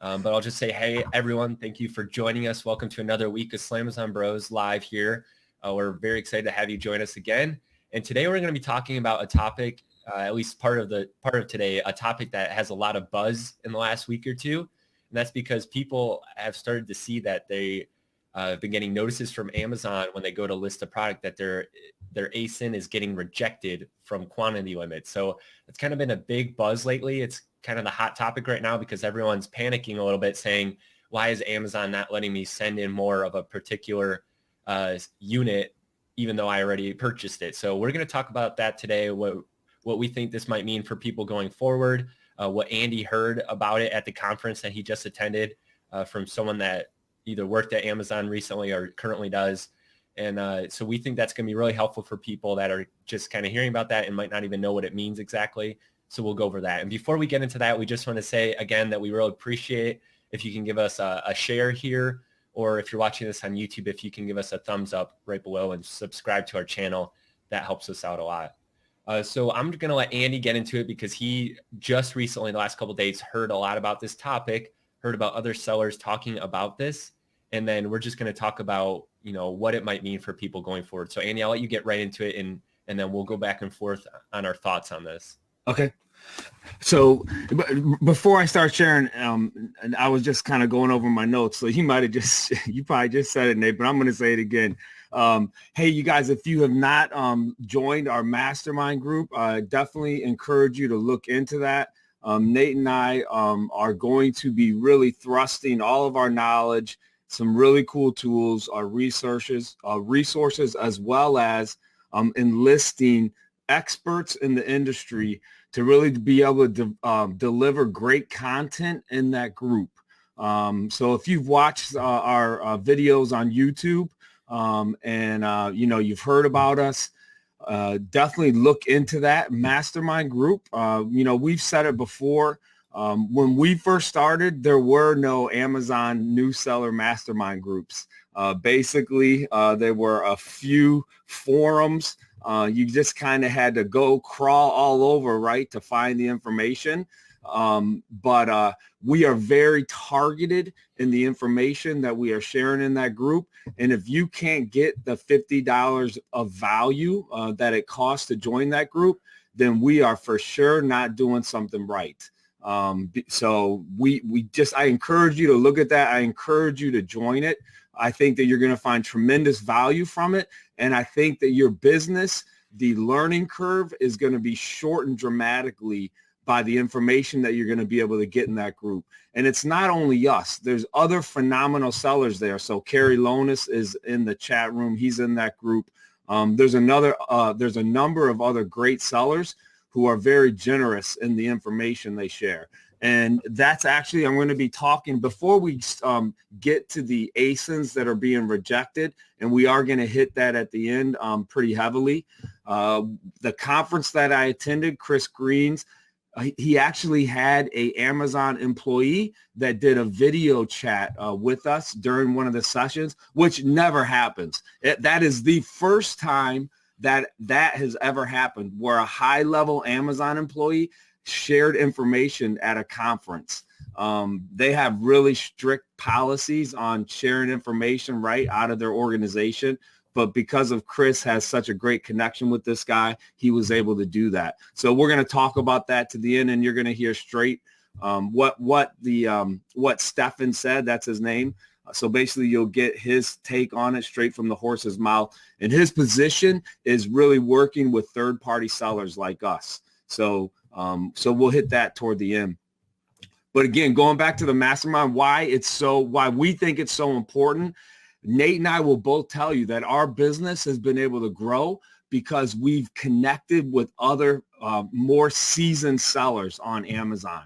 But I'll just say, hey, everyone, thank you for joining us. Welcome to another week of Slamazon Bros live here. We're very excited to have you join us again. And today we're going to be talking about a topic, at least part of today, a topic that has a lot of buzz in the last week or two. And that's because people have started to see that they have been getting notices from Amazon when they go to list a product that their ASIN is getting rejected from quantity limits. So it's kind of been a big buzz lately. It's kind of the hot topic right now because everyone's panicking a little bit saying, why is Amazon not letting me send in more of a particular unit, even though I already purchased it? So we're going to talk about that today, what we think this might mean for people going forward, what Andy heard about it at the conference that he just attended from someone that either worked at Amazon recently or currently does. And so we think that's going to be really helpful for people that are just kind of hearing about that and might not even know what it means exactly. So we'll go over that. And before we get into that, we just want to say again that we really appreciate if you can give us a share here, or if you're watching this on YouTube, if you can give us a thumbs up right below and subscribe to our channel. That helps us out a lot. So I'm going to let Andy get into it because he just recently, the last couple of days, heard a lot about this topic, heard about other sellers talking about this. And then we're just going to talk about, what it might mean for people going forward. So Andy, I'll let you get right into it and then we'll go back and forth on our thoughts on this. Okay. So before I start sharing, and I was just kind of going over my notes. So you probably just said it, Nate, but I'm going to say it again. Hey, you guys, if you have not joined our mastermind group, I definitely encourage you to look into that. Nate and I are going to be really thrusting all of our knowledge, some really cool tools, our resources, as well as enlisting experts in the industry to really be able to deliver great content in that group. So if you've watched our videos on YouTube and you've heard about us, definitely look into that mastermind group. We've said it before. When we first started, there were no Amazon new seller mastermind groups. Basically, there were a few forums. You just kind of had to go crawl all over, right, to find the information. But we are very targeted in the information that we are sharing in that group. And if you can't get the $50 of value that it costs to join that group, then we are for sure not doing something right. So I encourage you to look at that. I encourage you to join it. I think that you're going to find tremendous value from it. And I think that your business, the learning curve is going to be shortened dramatically by the information that you're going to be able to get in that group. And it's not only us. There's other phenomenal sellers there. So Kerry Lonis is in the chat room. He's in that group. There's a number of other great sellers who are very generous in the information they share. And that's actually, I'm going to be talking before we get to the ASINs that are being rejected, and we are going to hit that at the end pretty heavily. The conference that I attended, Chris Green's, he actually had a Amazon employee that did a video chat with us during one of the sessions, which never happens. That is the first time that has ever happened, where a high-level Amazon employee shared information at a conference. They have really strict policies on sharing information right out of their organization. But because of Chris has such a great connection with this guy, he was able to do that. So we're going to talk about that to the end, and you're going to hear straight what Stefan said. That's his name. So basically, you'll get his take on it straight from the horse's mouth. And his position is really working with third-party sellers like us. So we'll hit that toward the end. But again, going back to the mastermind, why we think it's so important. Nate and I will both tell you that our business has been able to grow because we've connected with other more seasoned sellers on Amazon.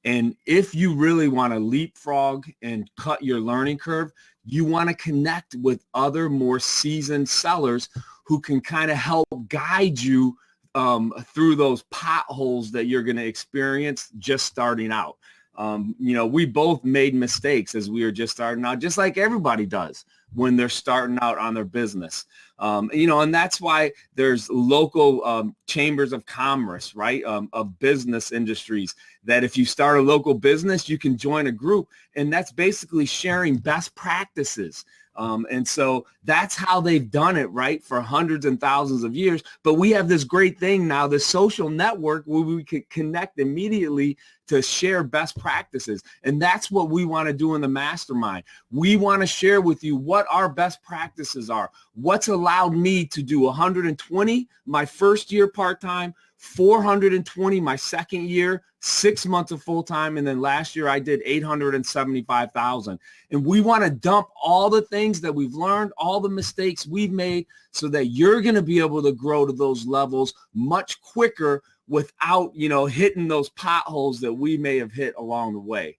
And if you really want to leapfrog and cut your learning curve, you want to connect with other more seasoned sellers who can kind of help guide you through those potholes that you're going to experience just starting out. We both made mistakes as we were just starting out, just like everybody does. when they're starting out on their business. And that's why there's local chambers of commerce, right, of business industries, that if you start a local business, you can join a group, and that's basically sharing best practices. And so that's how they've done it, right, for hundreds and thousands of years. But we have this great thing now, this social network, where we can connect immediately to share best practices. And that's what we want to do in the mastermind. We want to share with you what our best practices are, what's allowed me to do 120 my first year part-time, 420 my second year, 6 months of full-time, and then last year I did 875,000. And we want to dump all the things that we've learned, all the mistakes we've made, so that you're going to be able to grow to those levels much quicker without, hitting those potholes that we may have hit along the way.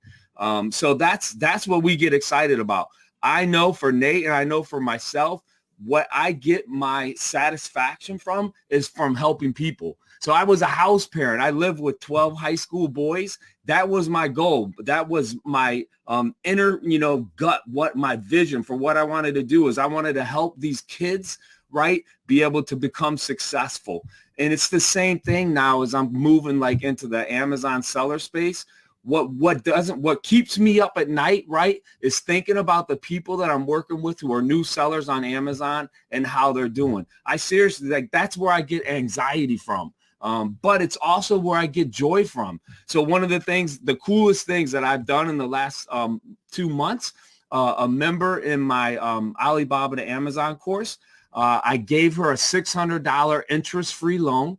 So that's what we get excited about. I know for Nate, and I know for myself, what I get my satisfaction from is from helping people. So I was a house parent. I lived with 12 high school boys. That was my goal. That was my inner, gut, what my vision for what I wanted to do is I wanted to help these kids, right, be able to become successful. And it's the same thing now as I'm moving like into the Amazon seller space. What keeps me up at night, right, is thinking about the people that I'm working with who are new sellers on Amazon and how they're doing. I seriously, that's where I get anxiety from. But it's also where I get joy from. So one of the coolest things that I've done in the last 2 months, a member in my Alibaba to Amazon course, I gave her a $600 interest-free loan.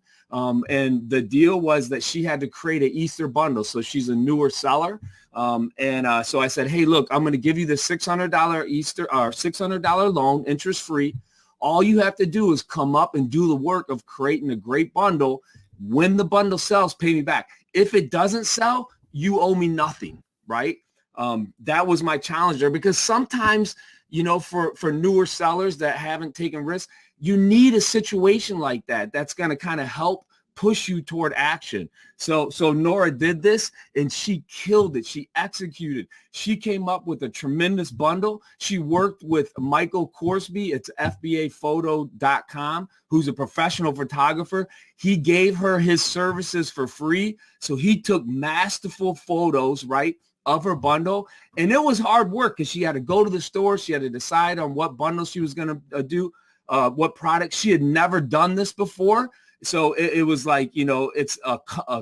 And the deal was that she had to create an Easter bundle. So she's a newer seller. So I said, hey, look, I'm going to give you the $600 loan, interest-free. All you have to do is come up and do the work of creating a great bundle. When the bundle sells, pay me back. If it doesn't sell, you owe me nothing, right? That was my challenge there, because sometimes, for newer sellers that haven't taken risks, you need a situation like that that's going to kind of help push you toward action. So Nora did this, and she killed it. She executed. She came up with a tremendous bundle. She worked with Michael Corsby. It's FBAphoto.com, who's a professional photographer. He gave her his services for free. So he took masterful photos, right, of her bundle. And it was hard work, because she had to go to the store. She had to decide on what bundle she was going to do, what product. She had never done this before. So it was like, it's a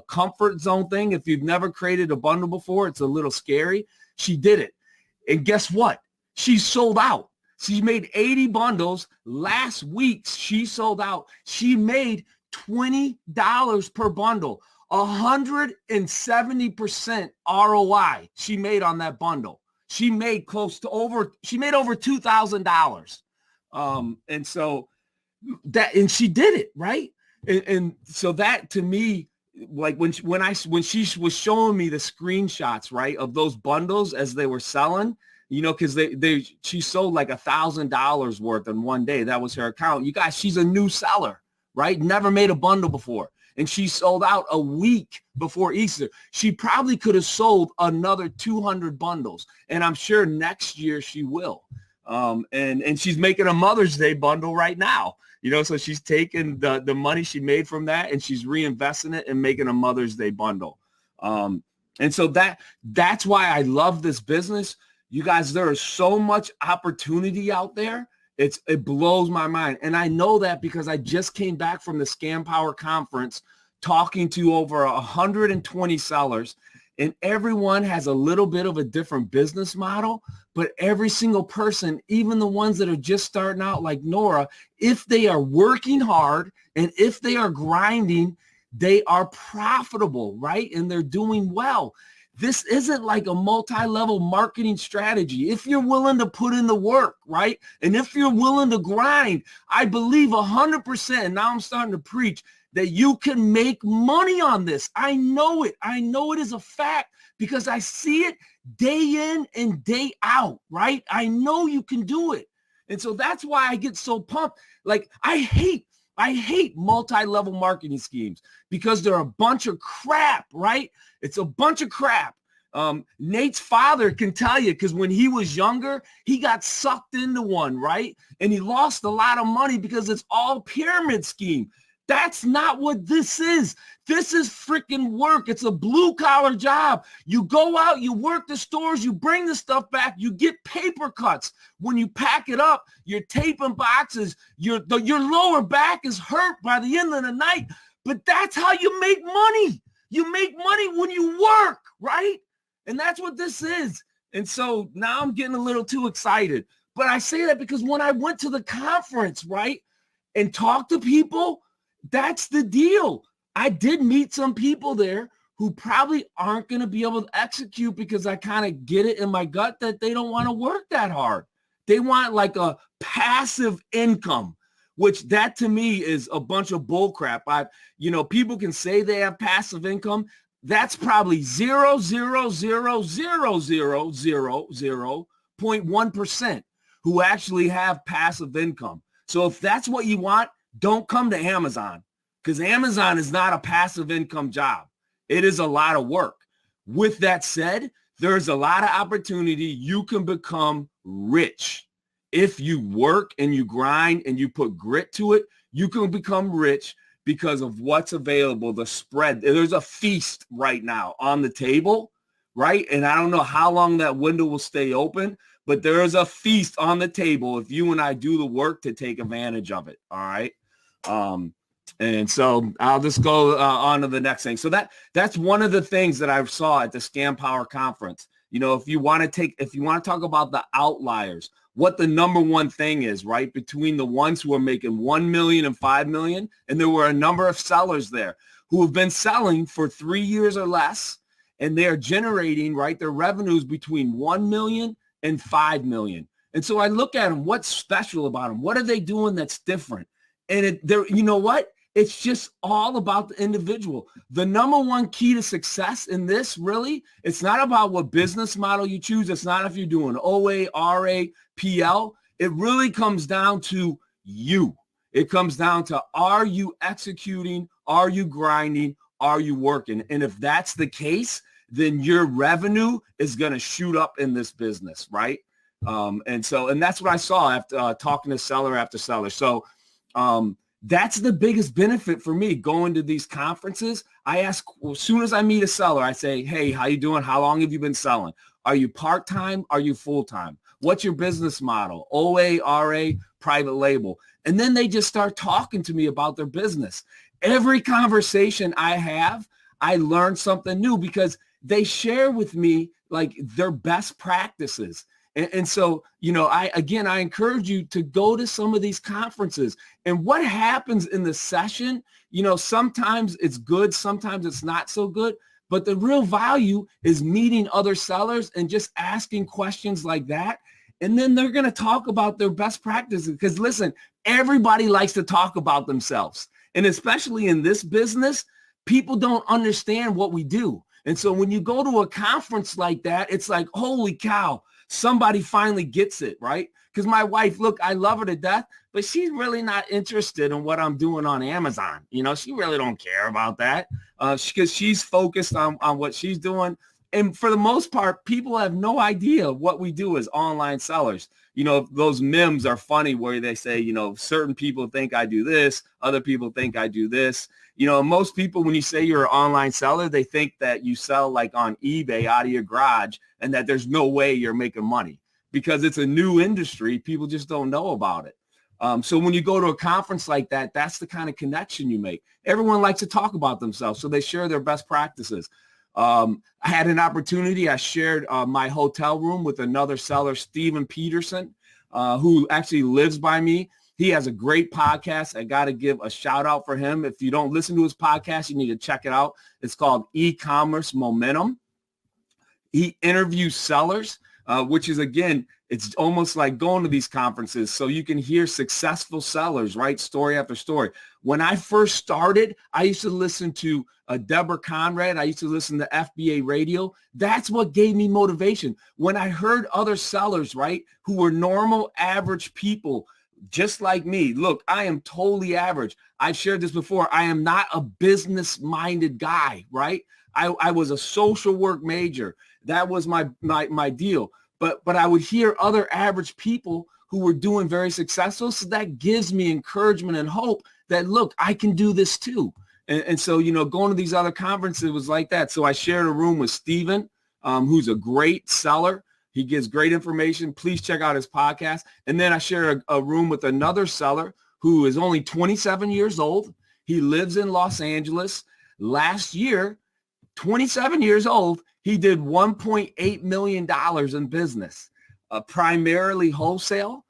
comfort zone thing. If you've never created a bundle before, it's a little scary. She did it. And guess what? She sold out. She made 80 bundles. Last week, she sold out. She made $20 per bundle, 170% ROI she made on that bundle. She made over $2,000. And so and she did it, right? And so that, to me, like when she was showing me the screenshots, right, of those bundles as they were selling, because she sold like $1,000 worth in one day. That was her account. You guys, she's a new seller, right? Never made a bundle before. And she sold out a week before Easter. She probably could have sold another 200 bundles. And I'm sure next year she will. And she's making a Mother's Day bundle right now. So she's taking the money she made from that, and she's reinvesting it and making a Mother's Day bundle. And so that's why I love this business. You guys, there is so much opportunity out there. It blows my mind. And I know that because I just came back from the Scam Power conference talking to over 120 sellers, and everyone has a little bit of a different business model, but every single person, even the ones that are just starting out like Nora, if they are working hard and if they are grinding, they are profitable, right? And they're doing well. This isn't like a multi-level marketing strategy. If you're willing to put in the work, right? And if you're willing to grind, I believe 100%, and now I'm starting to preach, that you can make money on this. I know it. I know it is a fact because I see it day in and day out, right? I know you can do it. And so that's why I get so pumped. Like, I hate multi-level marketing schemes because they're a bunch of crap, right? It's a bunch of crap. Nate's father can tell you, because when he was younger, he got sucked into one, right? And he lost a lot of money because it's all pyramid scheme. That's not what this is. This is freaking work. It's a blue collar job. You go out, you work the stores, you bring the stuff back, you get paper cuts. When you pack it up, you're taping boxes. Your lower back is hurt by the end of the night. But that's how you make money. You make money when you work, right? And that's what this is. And so now I'm getting a little too excited. But I say that because when I went to the conference, right, and talked to people, that's the deal. I did meet some people there who probably aren't going to be able to execute because I kind of get it in my gut that they don't want to work that hard. They want like a passive income, which that to me is a bunch of bull crap. People can say they have passive income. That's probably 0.1% who actually have passive income. So if that's what you want, don't come to Amazon, because Amazon is not a passive income job. It is a lot of work. With that said, there's a lot of opportunity. You can become rich. If you work and you grind and you put grit to it, you can become rich because of what's available, the spread. There's a feast right now on the table, right? And I don't know how long that window will stay open, but there is a feast on the table if you and I do the work to take advantage of it, all right? And so I'll just go on to the next thing. So that's one of the things that I saw at the Scam Power conference. If you want to talk about the outliers, what the number one thing is, right, between the ones who are making 1 million and 5 million, and there were a number of sellers there who have been selling for 3 years or less, and they are generating, right, their revenues between 1 million and 5 million. And so I look at them, what's special about them? What are they doing that's different? And you know what? It's just all about the individual. The number one key to success in this, really, it's not about what business model you choose. It's not if you're doing OA, RA, PL. It really comes down to you. It comes down to, are you executing? Are you grinding? Are you working? And if that's the case, then your revenue is going to shoot up in this business, right? And that's what I saw after talking to seller after seller. So that's the biggest benefit for me going to these conferences. I ask, as soon as I meet a seller, I say, hey, how you doing? How long have you been selling? Are you part-time? Are you full-time? What's your business model? OA, RA, private label. And then they just start talking to me about their business. Every conversation I have, I learn something new because they share with me like their best practices. And so, I encourage you to go to some of these conferences. And what happens in the session, sometimes it's good, sometimes it's not so good. But the real value is meeting other sellers and just asking questions like that. And then they're going to talk about their best practices. Because listen, everybody likes to talk about themselves. And especially in this business, people don't understand what we do. And so when you go to a conference like that, it's like, holy cow. Somebody finally gets it, right? Because my wife, look, I love her to death, but she's really not interested in what I'm doing on Amazon. She really don't care about that because she's focused on what she's doing. And for the most part, people have no idea what we do as online sellers. Those memes are funny where they say, certain people think I do this, other people think I do this. Most people, when you say you're an online seller, they think that you sell like on eBay out of your garage and that there's no way you're making money because it's a new industry. People just don't know about it. So when you go to a conference like that, that's the kind of connection you make. Everyone likes to talk about themselves, so they share their best practices. I had an opportunity. I shared my hotel room with another seller, Steven Peterson, who actually lives by me. He has a great podcast. I got to give a shout out for him. If you don't listen to his podcast, you need to check it out. It's called E-Commerce Momentum. He interviews sellers, which is, again, it's almost like going to these conferences so you can hear successful sellers, right? Story after story. When I first started, I used to listen to Deborah Conrad. I used to listen to FBA radio. That's what gave me motivation. When I heard other sellers, right, who were normal, average people, just like me. Look, I am totally average. I've shared this before. I am not a business-minded guy, right? I was a social work major. That was my deal. But I would hear other average people who were doing very successful. So that gives me encouragement and hope that, look, I can do this too. And so, going to these other conferences was like that. So I shared a room with Steven, who's a great seller. He gives great information. Please check out his podcast. And then I share a room with another seller who is only 27 years old. He lives in Los Angeles. Last year, 27 years old, he did $1.8 million in business, primarily wholesale.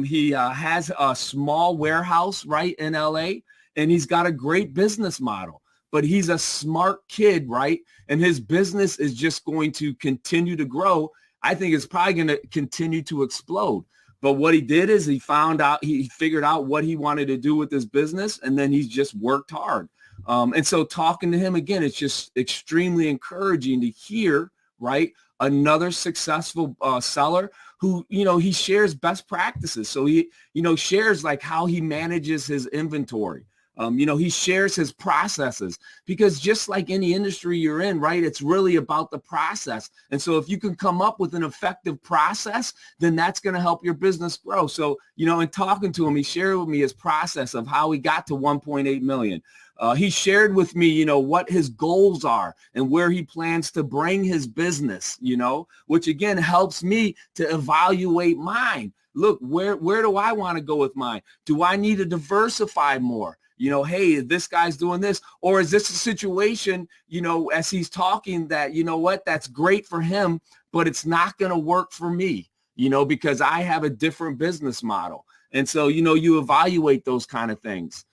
He has a small warehouse right in LA, and he's got a great business model. But he's a smart kid, right? And his business is just going to continue to grow. I think it's probably going to continue to explode. But what he did is he figured out what he wanted to do with his business, and then he's just worked hard. And so talking to him again, it's just extremely encouraging to hear, right, another successful seller who, he shares best practices. So he, shares like how he manages his inventory. He shares his processes, because just like any industry you're in, right, it's really about the process. And so if you can come up with an effective process, then that's going to help your business grow. So, in talking to him, he shared with me his process of how he got to 1.8 million. He shared with me, what his goals are and where he plans to bring his business, which again helps me to evaluate mine. Look, where do I want to go with mine? Do I need to diversify more? Hey, this guy's doing this, or is this a situation, as he's talking that, that's great for him, but it's not going to work for me, because I have a different business model. And so, you evaluate those kind of things.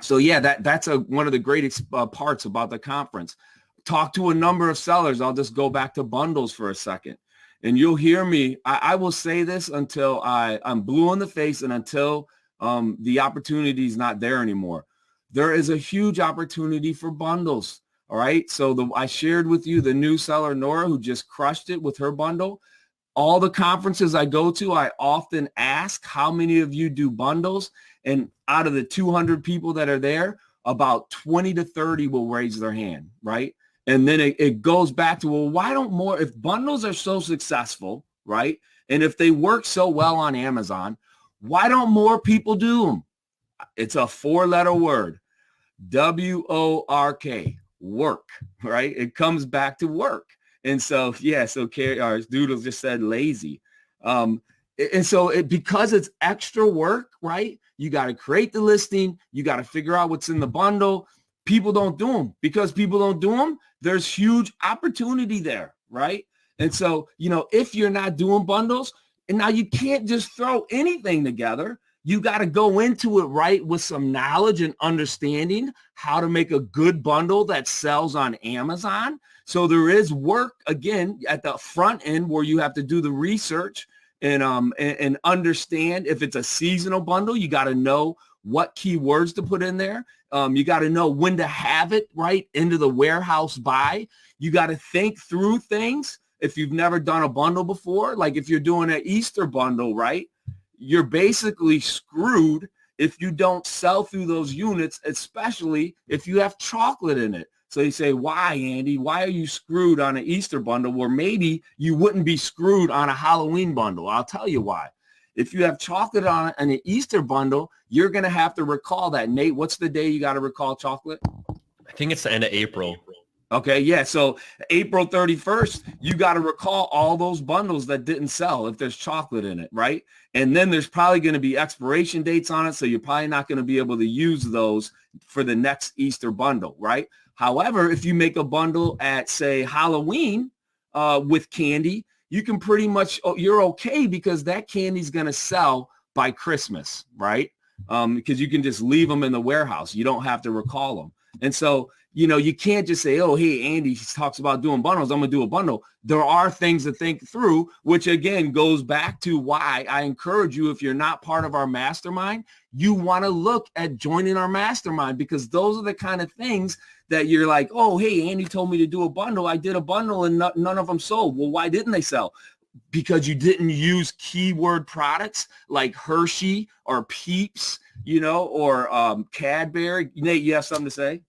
So yeah, that's one of the greatest parts about the conference. Talk to a number of sellers. I'll just go back to bundles for a second, and you'll hear me. I will say this until I'm blue in the face, and until the opportunity is not there anymore. There is a huge opportunity for bundles. All right. So I shared with you the new seller, Nora, who just crushed it with her bundle. All the conferences I go to, I often ask, how many of you do bundles? And out of the 200 people that are there, about 20 to 30 will raise their hand, right? And then it goes back to, well, why don't more, if bundles are so successful, right? And if they work so well on Amazon, why don't more people do them? It's a 4-letter word, W-O-R-K, work, right? It comes back to work. And so, yeah, so Doodles just said lazy. And so because it's extra work, right? You got to create the listing. You got to figure out what's in the bundle. People don't do them. Because people don't do them, there's huge opportunity there, right? And so, if you're not doing bundles, and now you can't just throw anything together. You got to go into it, right, with some knowledge and understanding how to make a good bundle that sells on Amazon. So there is work, again, at the front end where you have to do the research and understand if it's a seasonal bundle. You got to know what keywords to put in there. You got to know when to have it, right, into the warehouse buy. You got to think through things. If you've never done a bundle before, like if you're doing an Easter bundle, right, you're basically screwed if you don't sell through those units, especially if you have chocolate in it. So you say, why, Andy? Why are you screwed on an Easter bundle where maybe you wouldn't be screwed on a Halloween bundle? I'll tell you why. If you have chocolate on an Easter bundle, you're going to have to recall that. Nate, what's the day you got to recall chocolate? I think it's the end of April. Okay, yeah, so April 31st, you got to recall all those bundles that didn't sell if there's chocolate in it, right? And then there's probably going to be expiration dates on it, so you're probably not going to be able to use those for the next Easter bundle, right? However, if you make a bundle at, say, Halloween with candy, you can pretty much, you're okay because that candy's going to sell by Christmas, right? Because you can just leave them in the warehouse. You don't have to recall them. And so, you can't just say, oh, hey, Andy talks about doing bundles, I'm going to do a bundle. There are things to think through, which again goes back to why I encourage you, if you're not part of our mastermind, you want to look at joining our mastermind, because those are the kind of things that you're like, oh, hey, Andy told me to do a bundle. I did a bundle and none of them sold. Well, why didn't they sell? because you didn't use keyword products like Hershey or Peeps, you know, or Cadbury. Nate, you have something to say?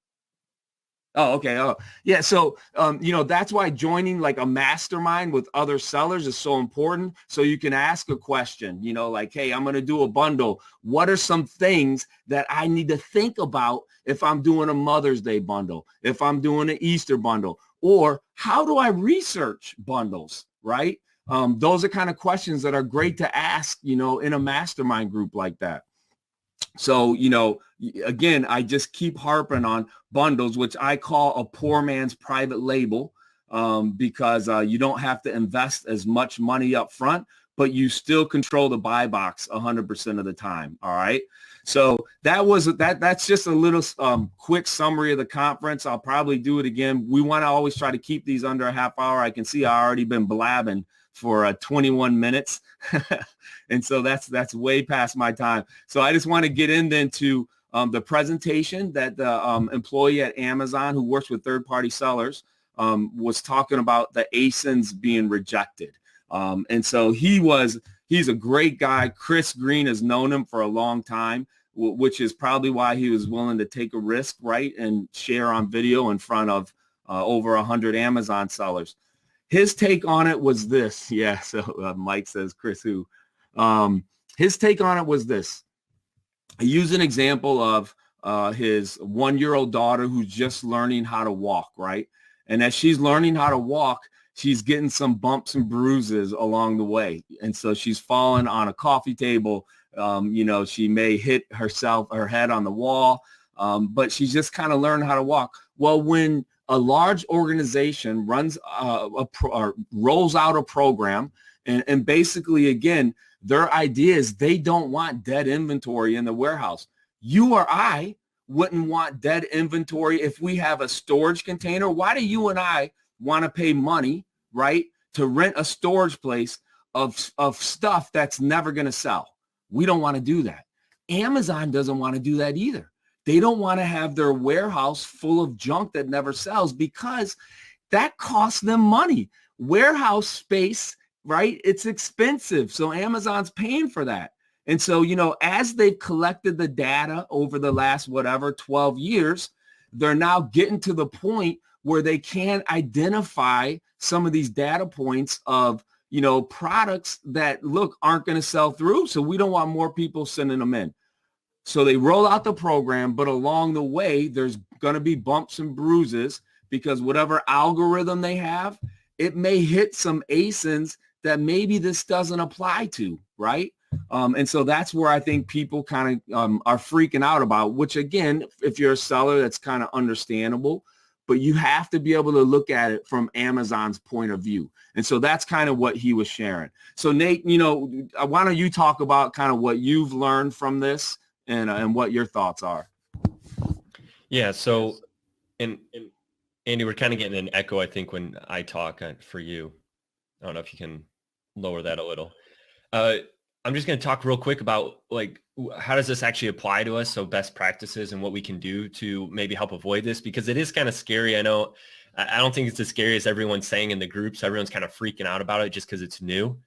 Oh, okay. Oh, yeah. So, you know, that's why joining like a mastermind with other sellers is so important. So you can ask a question, you know, like, hey, I'm going to do a bundle. What are some things that I need to think about if I'm doing a Mother's Day bundle, if I'm doing an Easter bundle, or how do I research bundles, right? Those are kind of questions that are great to ask, you know, in a mastermind group like that. So, you know, again, I just keep harping on bundles, which I call a poor man's private label, because you don't have to invest as much money up front, but you still control the buy box 100% of the time. All right. So that's just a little quick summary of the conference. I'll probably do it again. We want to always try to keep these under a half hour. I can see I already been blabbing for 21 minutes. And so that's way past my time. So I just want to get into the presentation that the employee at Amazon who works with third-party sellers was talking about the ASINs being rejected. And so he's a great guy. Chris Green has known him for a long time, which is probably why he was willing to take a risk, right, and share on video in front of over 100 Amazon sellers. His take on it was this. Yeah, so Mike says, Chris who? His take on it was this. He used an example of his 1-year-old daughter who's just learning how to walk, right? And as she's learning how to walk, she's getting some bumps and bruises along the way. And so she's falling on a coffee table. You know, she may hit her head on the wall, but she's just kind of learning how to walk. Well, when a large organization runs rolls out a program, and basically, again, their idea is they don't want dead inventory in the warehouse. You or I wouldn't want dead inventory if we have a storage container. Why do you and I want to pay money, right, to rent a storage place of stuff that's never going to sell? We don't want to do that. Amazon doesn't want to do that either. They don't want to have their warehouse full of junk that never sells because that costs them money. Warehouse space, right? It's expensive. So Amazon's paying for that. And so, you know, as they've collected the data over the last, 12 years, they're now getting to the point where they can identify some of these data points of, you know, products that, look, aren't going to sell through. So we don't want more people sending them in. So they roll out the program, but along the way, there's going to be bumps and bruises because whatever algorithm they have, it may hit some ASINs that maybe this doesn't apply to, right? And so that's where I think people kind of are freaking out about, which again, if you're a seller, that's kind of understandable, but you have to be able to look at it from Amazon's point of view. And so that's kind of what he was sharing. So Nate, you know, why don't you talk about kind of what you've learned from this and what your thoughts are? Yeah. So, and Andy, we're kind of getting an echo, I think, when I talk for you. I don't know if you can lower that a little. I'm just going to talk real quick about like, how does this actually apply to us? So best practices and what we can do to maybe help avoid this, because it is kind of scary. I know, I don't think it's as scary as everyone's saying in the groups. Everyone's kind of freaking out about it just because it's new.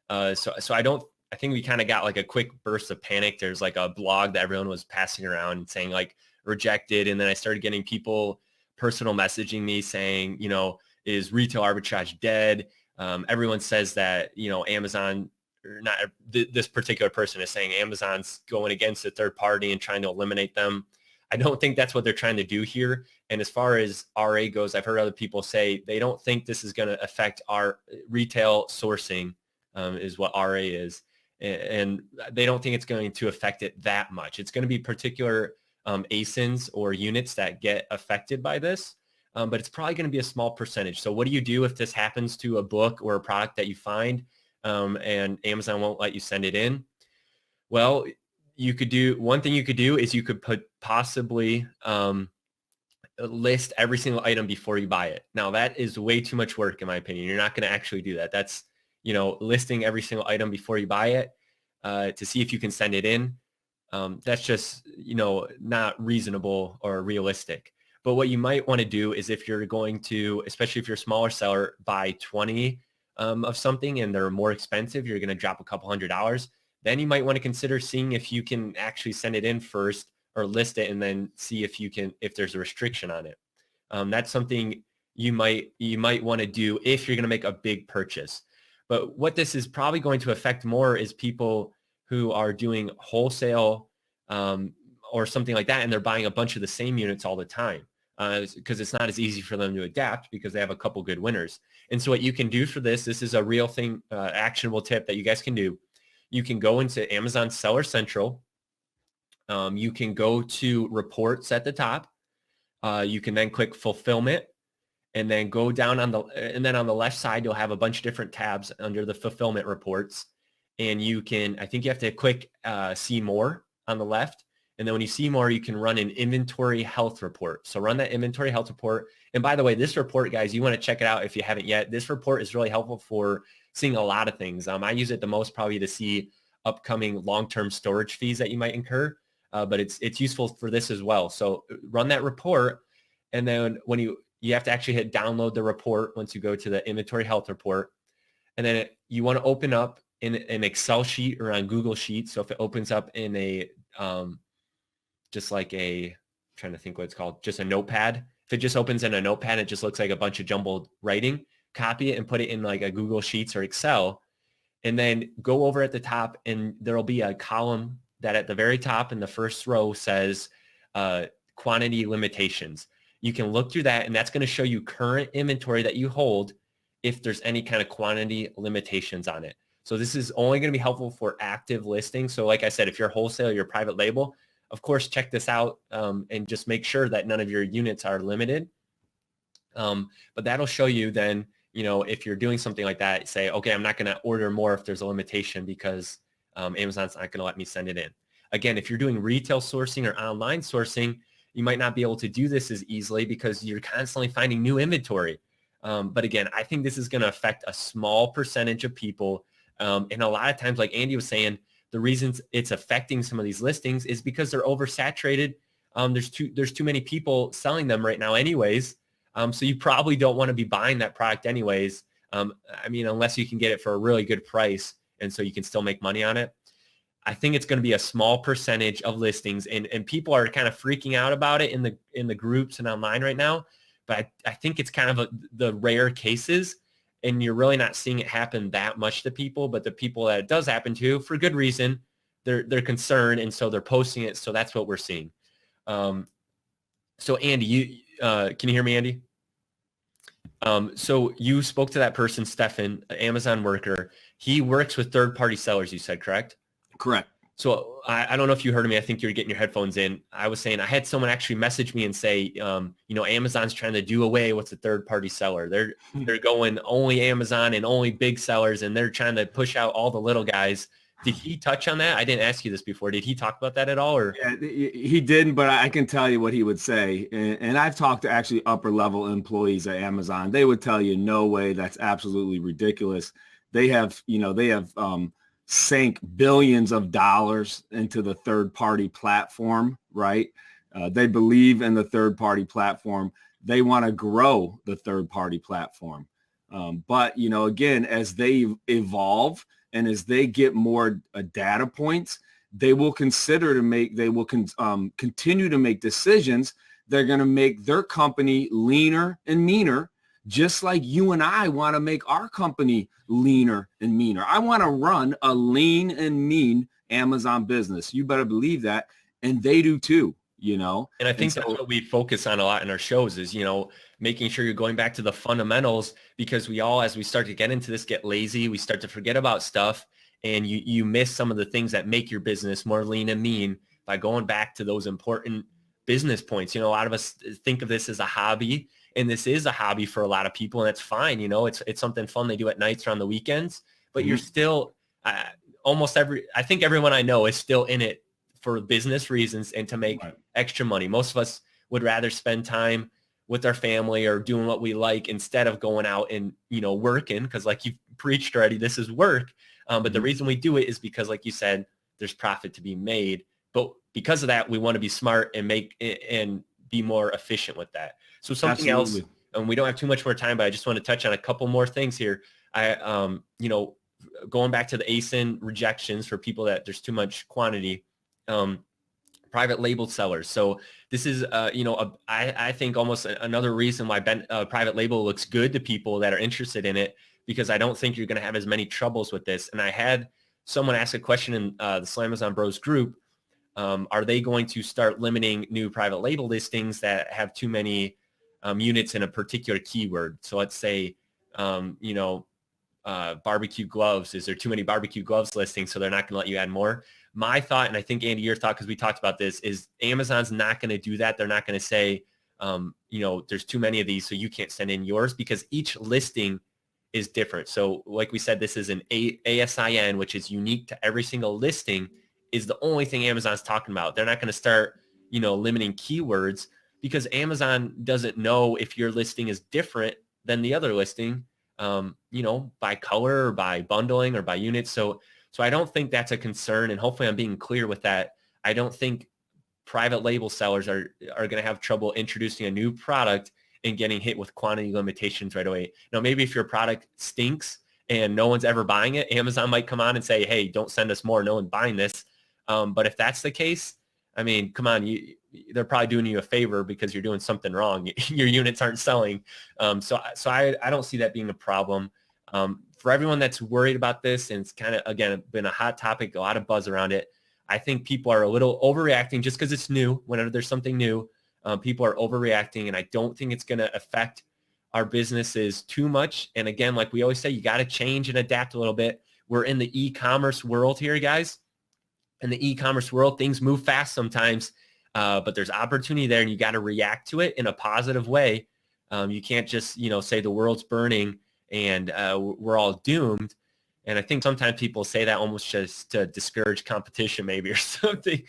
So I think we kind of got like a quick burst of panic. There's like a blog that everyone was passing around saying like rejected. And then I started getting people personal messaging me saying, you know, is retail arbitrage dead? Everyone says that, you know, Amazon, or not this particular person is saying Amazon's going against a third party and trying to eliminate them. I don't think that's what they're trying to do here. And as far as RA goes, I've heard other people say they don't think this is going to affect our retail sourcing, is what RA is. And they don't think it's going to affect it that much. It's going to be particular ASINs or units that get affected by this. But it's probably going to be a small percentage. So what do you do if this happens to a book or a product that you find and Amazon won't let you send it in? Well, one thing you could do is you could possibly list every single item before you buy it. Now that is way too much work in my opinion. You're not going to actually do that. That's, you know, listing every single item before you buy it to see if you can send it in. That's just, you know, not reasonable or realistic. But what you might want to do is if you're going to, especially if you're a smaller seller, buy 20 of something and they're more expensive, you're going to drop a couple $100. Then you might want to consider seeing if you can actually send it in first or list it and then see if there's a restriction on it. That's something you might want to do if you're going to make a big purchase. But what this is probably going to affect more is people who are doing wholesale or something like that, and they're buying a bunch of the same units all the time because it's not as easy for them to adapt because they have a couple good winners. And so what you can do for this is a real thing, actionable tip that you guys can do. You can go into Amazon Seller Central. You can go to reports at the top. You can then click fulfillment and then go down on the left side, you'll have a bunch of different tabs under the fulfillment reports. And I think you have to click see more on the left. And then when you see more, you can run an inventory health report. So run that inventory health report. And by the way, this report, guys, you want to check it out if you haven't yet. This report is really helpful for seeing a lot of things. I use it the most probably to see upcoming long-term storage fees that you might incur. But it's useful for this as well. So run that report. And then when you have to actually hit download the report once you go to the inventory health report. And then you want to open up in an Excel sheet or on Google Sheets. So if it opens up in a, just like I'm trying to think what it's called, just a notepad. If it just opens in a notepad, it just looks like a bunch of jumbled writing, copy it and put it in like a Google Sheets or Excel. And then go over at the top and there'll be a column that at the very top in the first row says quantity limitations. You can look through that and that's going to show you current inventory that you hold if there's any kind of quantity limitations on it. So this is only going to be helpful for active listings. So like I said, if you're wholesale, you're private label, of course, check this out and just make sure that none of your units are limited. But that'll show you then, if you're doing something like that, say, okay, I'm not going to order more if there's a limitation because Amazon's not going to let me send it in. Again, if you're doing retail sourcing or online sourcing, you might not be able to do this as easily because you're constantly finding new inventory. But again, I think this is going to affect a small percentage of people. And a lot of times, like Andy was saying, the reasons it's affecting some of these listings is because they're oversaturated. There's too many people selling them right now anyways. So you probably don't want to be buying that product anyways. Unless you can get it for a really good price. And so you can still make money on it. I think it's going to be a small percentage of listings and people are kind of freaking out about it in the groups and online right now. But I think it's kind of the rare cases and you're really not seeing it happen that much to people, but the people that it does happen to for good reason, they're concerned. And so they're posting it. So that's what we're seeing. So Andy, can you hear me, Andy? So you spoke to that person, Stefan, an Amazon worker. He works with third-party sellers, you said, correct? Correct. So I don't know if you heard me. I think you're getting your headphones in. I was saying I had someone actually message me and say, Amazon's trying to do away with the third-party seller. They're going only Amazon and only big sellers, and they're trying to push out all the little guys. Did he touch on that? I didn't ask you this before. Did he talk about that at all? Or yeah, he didn't, but I can tell you what he would say. And I've talked to actually upper-level employees at Amazon. They would tell you, no way, that's absolutely ridiculous. They have sank billions of dollars into the third-party platform, right? They believe in the third-party platform. They want to grow the third-party platform. But, again, as they evolve and as they get more data points, they will continue to make decisions. They're going to make their company leaner and meaner, just like you and I want to make our company leaner and meaner. I want to run a lean and mean Amazon business. You better believe that. And they do too, And I think that's what we focus on a lot in our shows is, making sure you're going back to the fundamentals because we all, as we start to get into this, get lazy. We start to forget about stuff and you miss some of the things that make your business more lean and mean by going back to those important business points. A lot of us think of this as a hobby. And this is a hobby for a lot of people, and that's fine. It's something fun they do at nights or on the weekends. But you're still I think everyone I know is still in it for business reasons and to make extra money. Most of us would rather spend time with our family or doing what we like instead of going out and working because, like you've preached already, this is work. But the reason we do it is because, like you said, there's profit to be made. But because of that, we want to be smart and be more efficient with that. So something else and we don't have too much more time, but I just want to touch on a couple more things here. Going back to the ASIN rejections for people that there's too much quantity, private label sellers. So this is, I think almost another reason why private label looks good to people that are interested in it, because I don't think you're going to have as many troubles with this. And I had someone ask a question in the Slamazon Bros group. Are they going to start limiting new private label listings that have too many units in a particular keyword? So let's say, barbecue gloves. Is there too many barbecue gloves listings, so they're not going to let you add more? My thought, and I think Andy, your thought, because we talked about this, is Amazon's not going to do that. They're not going to say, there's too many of these, so you can't send in yours, because each listing is different. So like we said, this is an ASIN, which is unique to every single listing, is the only thing Amazon's talking about. They're not going to start, limiting keywords, because Amazon doesn't know if your listing is different than the other listing, by color or by bundling or by units. So I don't think that's a concern. And hopefully I'm being clear with that. I don't think private label sellers are going to have trouble introducing a new product and getting hit with quantity limitations right away. Now, maybe if your product stinks and no one's ever buying it, Amazon might come on and say, hey, don't send us more. No one's buying this. But if that's the case, I mean, come on, they're probably doing you a favor because you're doing something wrong. Your units aren't selling. So I don't see that being a problem. For everyone that's worried about this, and it's kind of, again, been a hot topic, a lot of buzz around it, I think people are a little overreacting just because it's new. Whenever there's something new, people are overreacting, and I don't think it's going to affect our businesses too much. And again, like we always say, you got to change and adapt a little bit. We're in the e-commerce world here, guys. In the e-commerce world, things move fast sometimes, but there's opportunity there, and you got to react to it in a positive way. You can't just, say the world's burning and we're all doomed. And I think sometimes people say that almost just to discourage competition, maybe, or something,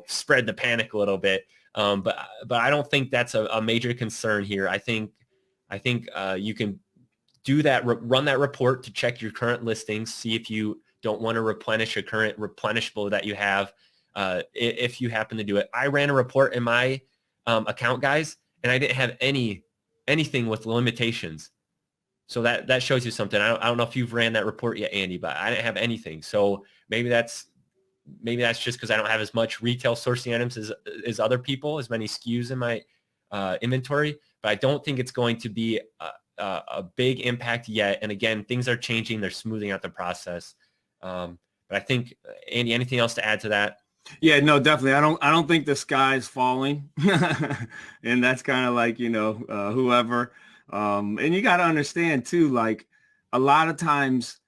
spread the panic a little bit. But I don't think that's a major concern here. I think you can do that, run that report to check your current listings, see if you don't want to replenish a current replenishable that you have, if you happen to do it. I ran a report in my account, guys, and I didn't have anything with limitations. So that shows you something. I don't know if you've ran that report yet, Andy, but I didn't have anything. So maybe that's just because I don't have as much retail sourcing items as other people, as many SKUs in my inventory. But I don't think it's going to be a big impact yet. And again, things are changing. They're smoothing out the process. But I think, Andy, anything else to add to that? Yeah, no, definitely. I don't think the sky's falling. And that's kind of like, whoever. And you got to understand too, like a lot of times,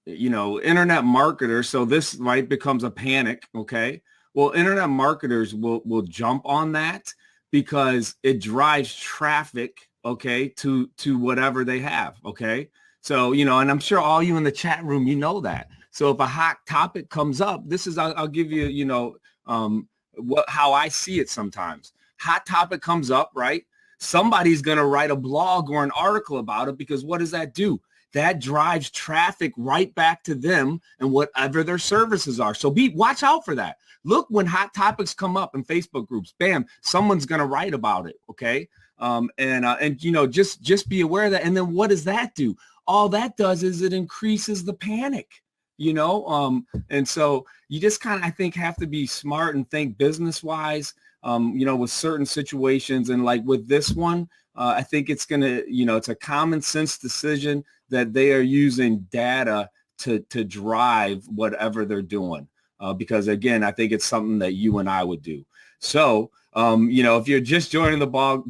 internet marketers, so this becomes a panic. Okay. Well, internet marketers will jump on that because it drives traffic, okay, to whatever they have. Okay. So, and I'm sure all you in the chat room, that. So if a hot topic comes up, I'll give you, how I see it sometimes. Hot topic comes up, right? Somebody's going to write a blog or an article about it, because what does that do? That drives traffic right back to them and whatever their services are. So watch out for that. Look, when hot topics come up in Facebook groups, bam, someone's going to write about it. Okay. Just be aware of that. And then what does that do? All that does is it increases the panic, and so you just kind of, I think, have to be smart and think business wise, with certain situations. And like with this one, I think it's going to, it's a common sense decision that they are using data to drive whatever they're doing. Because again, I think it's something that you and I would do. So, if you're just joining the blog,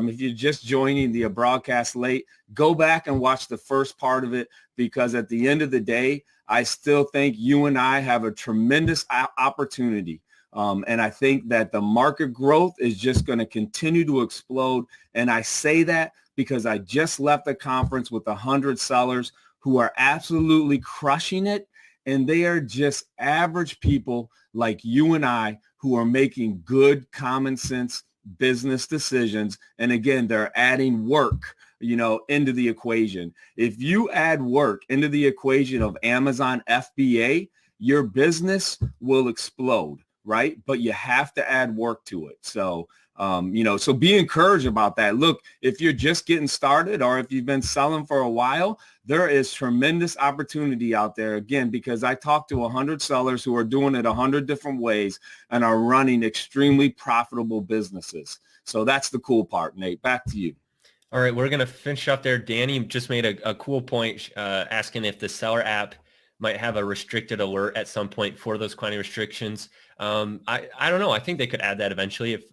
if you're just joining the broadcast late, go back and watch the first part of it, because at the end of the day, I still think you and I have a tremendous opportunity. And I think that the market growth is just going to continue to explode. And I say that because I just left a conference with 100 sellers who are absolutely crushing it. And they are just average people like you and I who are making good common sense business decisions. And again, they're adding work, into the equation. If you add work into the equation of Amazon FBA, your business will explode, right? But you have to add work to it. So So be encouraged about that. Look, if you're just getting started or if you've been selling for a while, there is tremendous opportunity out there, again, because I talked to 100 sellers who are doing it 100 different ways and are running extremely profitable businesses. So that's the cool part, Nate. Back to you. All right, we're going to finish up there. Danny just made a cool point asking if the seller app might have a restricted alert at some point for those quantity restrictions. I don't know. I think they could add that eventually. If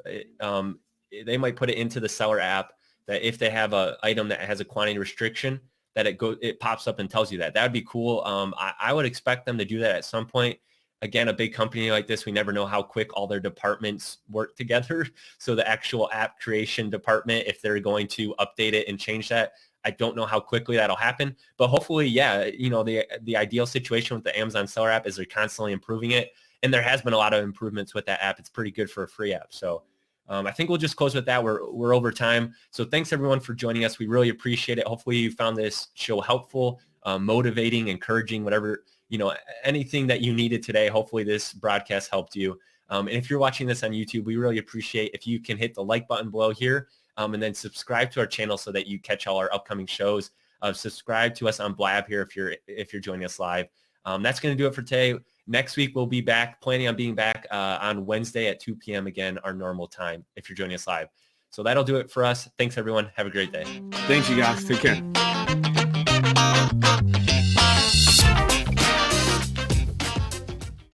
they might put it into the seller app that if they have a item that has a quantity restriction, that it pops up and tells you that. That would be cool. I would expect them to do that at some point. Again, a big company like this, we never know how quick all their departments work together. So the actual app creation department, if they're going to update it and change that, I don't know how quickly that'll happen. But hopefully, yeah, the ideal situation with the Amazon seller app is they're constantly improving it. And there has been a lot of improvements with that app. It's pretty good for a free app. So I think we'll just close with that. We're over time. So thanks everyone for joining us. We really appreciate it. Hopefully you found this show helpful, motivating, encouraging, whatever, anything that you needed today. Hopefully this broadcast helped you. And if you're watching this on YouTube, we really appreciate if you can hit the like button below here and then subscribe to our channel so that you catch all our upcoming shows. Subscribe to us on Blab here if you're joining us live. That's going to do it for today. Next week, we'll be back, planning on being back on Wednesday at 2 p.m. again, our normal time, if you're joining us live. So that'll do it for us. Thanks, everyone. Have a great day. Thanks, you guys. Take care.